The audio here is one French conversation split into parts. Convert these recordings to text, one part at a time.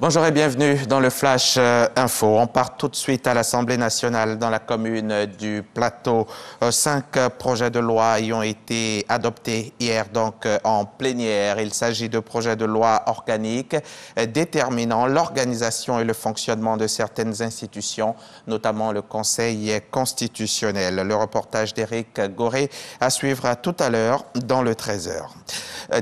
Bonjour et bienvenue dans le Flash Info. On part tout de suite à l'Assemblée nationale dans la commune du Plateau. 5 projets de loi y ont été adoptés hier donc en plénière. Il s'agit de projets de loi organiques déterminant l'organisation et le fonctionnement de certaines institutions, notamment le Conseil constitutionnel. Le reportage d'Éric Goré à suivre tout à l'heure dans le 13h.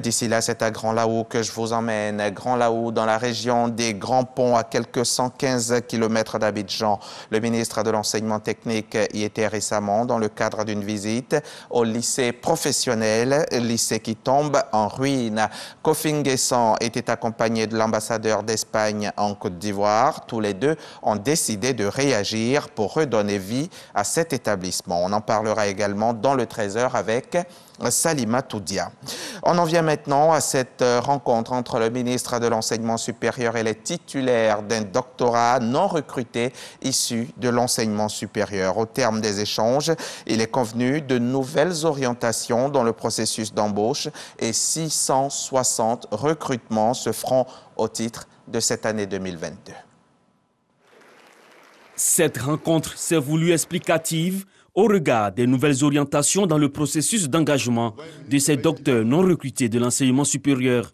D'ici là, c'est à Grand Laou que je vous emmène. Grand Laou, dans la région des Grands Ponts, à quelques 115 km d'Abidjan. Le ministre de l'Enseignement technique y était récemment dans le cadre d'une visite au lycée professionnel, lycée qui tombe en ruine. Kofi N'Guessan était accompagné de l'ambassadeur d'Espagne en Côte d'Ivoire. Tous les deux ont décidé de réagir pour redonner vie à cet établissement. On en parlera également dans le 13h avec Salima Toudia. On en vient maintenant à cette rencontre entre le ministre de l'Enseignement supérieur et les titulaires d'un doctorat non recruté issu de l'enseignement supérieur. Au terme des échanges, il est convenu de nouvelles orientations dans le processus d'embauche et 660 recrutements se feront au titre de cette année 2022. Cette rencontre s'est voulue explicative au regard des nouvelles orientations dans le processus d'engagement de ces docteurs non recrutés de l'enseignement supérieur.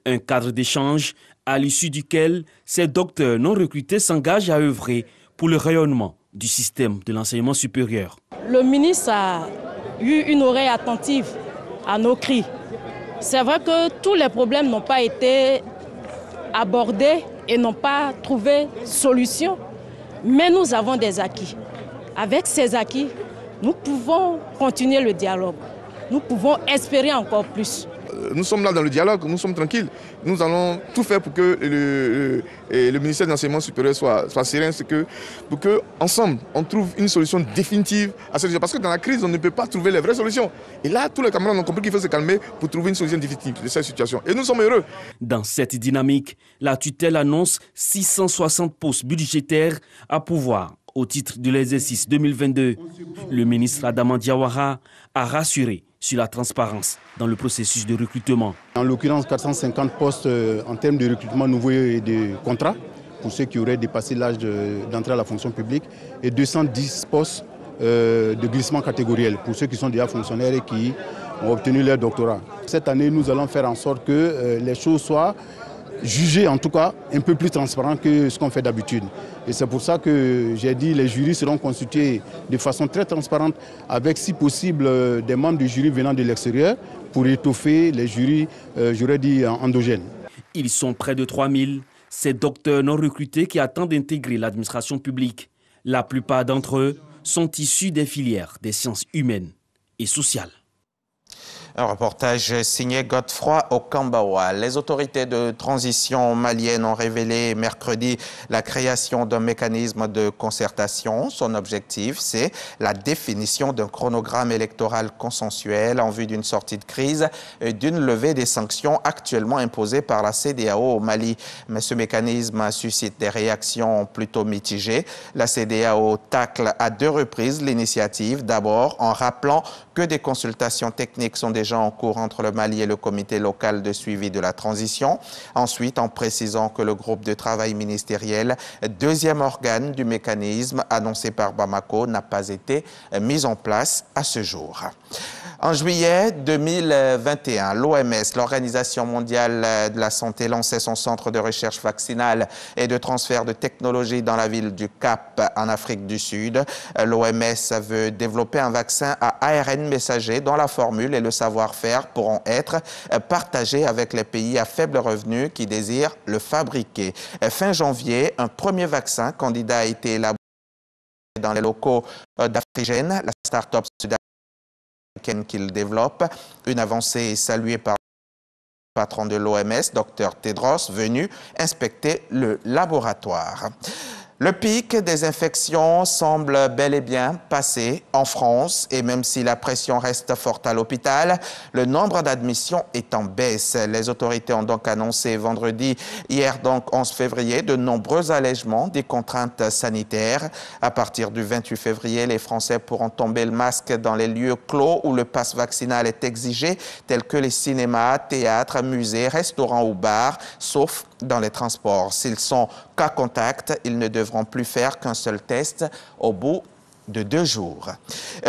Un cadre d'échange à l'issue duquel ces docteurs non recrutés s'engagent à œuvrer pour le rayonnement du système de l'enseignement supérieur. Le ministre a eu une oreille attentive à nos cris. C'est vrai que tous les problèmes n'ont pas été abordés et n'ont pas trouvé solution, mais nous avons des acquis. Avec ces acquis, nous pouvons continuer le dialogue. Nous pouvons espérer encore plus. Nous sommes là dans le dialogue, nous sommes tranquilles. Nous allons tout faire pour que le ministère de l'Enseignement supérieur soit serein, pour qu'ensemble, on trouve une solution définitive à cette situation. Parce que dans la crise, on ne peut pas trouver les vraies solutions. Et là, tous les camarades ont compris qu'il faut se calmer pour trouver une solution définitive de cette situation. Et nous sommes heureux. Dans cette dynamique, la tutelle annonce 660 postes budgétaires à pourvoir au titre de l'exercice 2022. Le ministre Adama Diawara a rassuré sur la transparence dans le processus de recrutement. En l'occurrence, 450 postes en termes de recrutement nouveau et de contrat pour ceux qui auraient dépassé l'âge d'entrée à la fonction publique et 210 postes de glissement catégoriel pour ceux qui sont déjà fonctionnaires et qui ont obtenu leur doctorat. Cette année, nous allons faire en sorte que les choses soient jugées, en tout cas, un peu plus transparentes que ce qu'on fait d'habitude. Et c'est pour ça que j'ai dit que les jurys seront constitués de façon très transparente avec, si possible, des membres du jury venant de l'extérieur pour étoffer les jurys, j'aurais dit, endogènes. Ils sont près de 3000, ces docteurs non recrutés qui attendent d'intégrer l'administration publique. La plupart d'entre eux sont issus des filières des sciences humaines et sociales. Un reportage signé Godefroy Okambawa. Les autorités de transition maliennes ont révélé mercredi la création d'un mécanisme de concertation. Son objectif, c'est la définition d'un chronogramme électoral consensuel en vue d'une sortie de crise et d'une levée des sanctions actuellement imposées par la CEDEAO au Mali. Mais ce mécanisme suscite des réactions plutôt mitigées. La CEDEAO tacle à 2 reprises l'initiative, d'abord en rappelant que des consultations techniques sont déjà en cours entre le Mali et le comité local de suivi de la transition. Ensuite, en précisant que le groupe de travail ministériel, deuxième organe du mécanisme annoncé par Bamako, n'a pas été mis en place à ce jour. En juillet 2021, l'OMS, l'Organisation mondiale de la santé, lançait son centre de recherche vaccinale et de transfert de technologie dans la ville du Cap, en Afrique du Sud. L'OMS veut développer un vaccin à ARN messager dont la formule et le savoir-faire pourront être partagés avec les pays à faible revenu qui désirent le fabriquer. Fin janvier, un premier vaccin candidat a été élaboré dans les locaux d'Afrigène, la start-up sud-africaine qu'il développe. Une avancée saluée par le patron de l'OMS, Dr Tedros, venu inspecter le laboratoire. Le pic des infections semble bel et bien passé en France et même si la pression reste forte à l'hôpital, le nombre d'admissions est en baisse. Les autorités ont donc annoncé vendredi, hier donc 11 février, de nombreux allègements des contraintes sanitaires. À partir du 28 février, les Français pourront tomber le masque dans les lieux clos où le pass vaccinal est exigé, tels que les cinémas, théâtres, musées, restaurants ou bars, sauf dans les transports. S'ils sont cas contact, ils ne devront plus faire qu'un seul test au bout de 2 jours.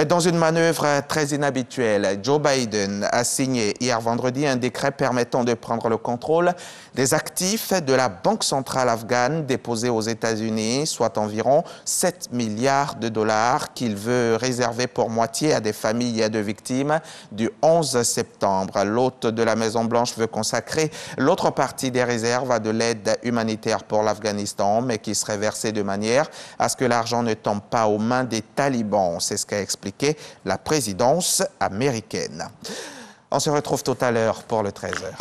Dans une manœuvre très inhabituelle, Joe Biden a signé hier vendredi un décret permettant de prendre le contrôle des actifs de la Banque centrale afghane déposés aux États-Unis, soit environ 7 milliards de dollars qu'il veut réserver pour moitié à des familles de victimes du 11 septembre. L'hôte de la Maison-Blanche veut consacrer l'autre partie des réserves à de l'aide humanitaire pour l'Afghanistan, mais qui serait versée de manière à ce que l'argent ne tombe pas aux mains des talibans. C'est ce qu'a expliqué la présidence américaine. On se retrouve tout à l'heure pour le 13h.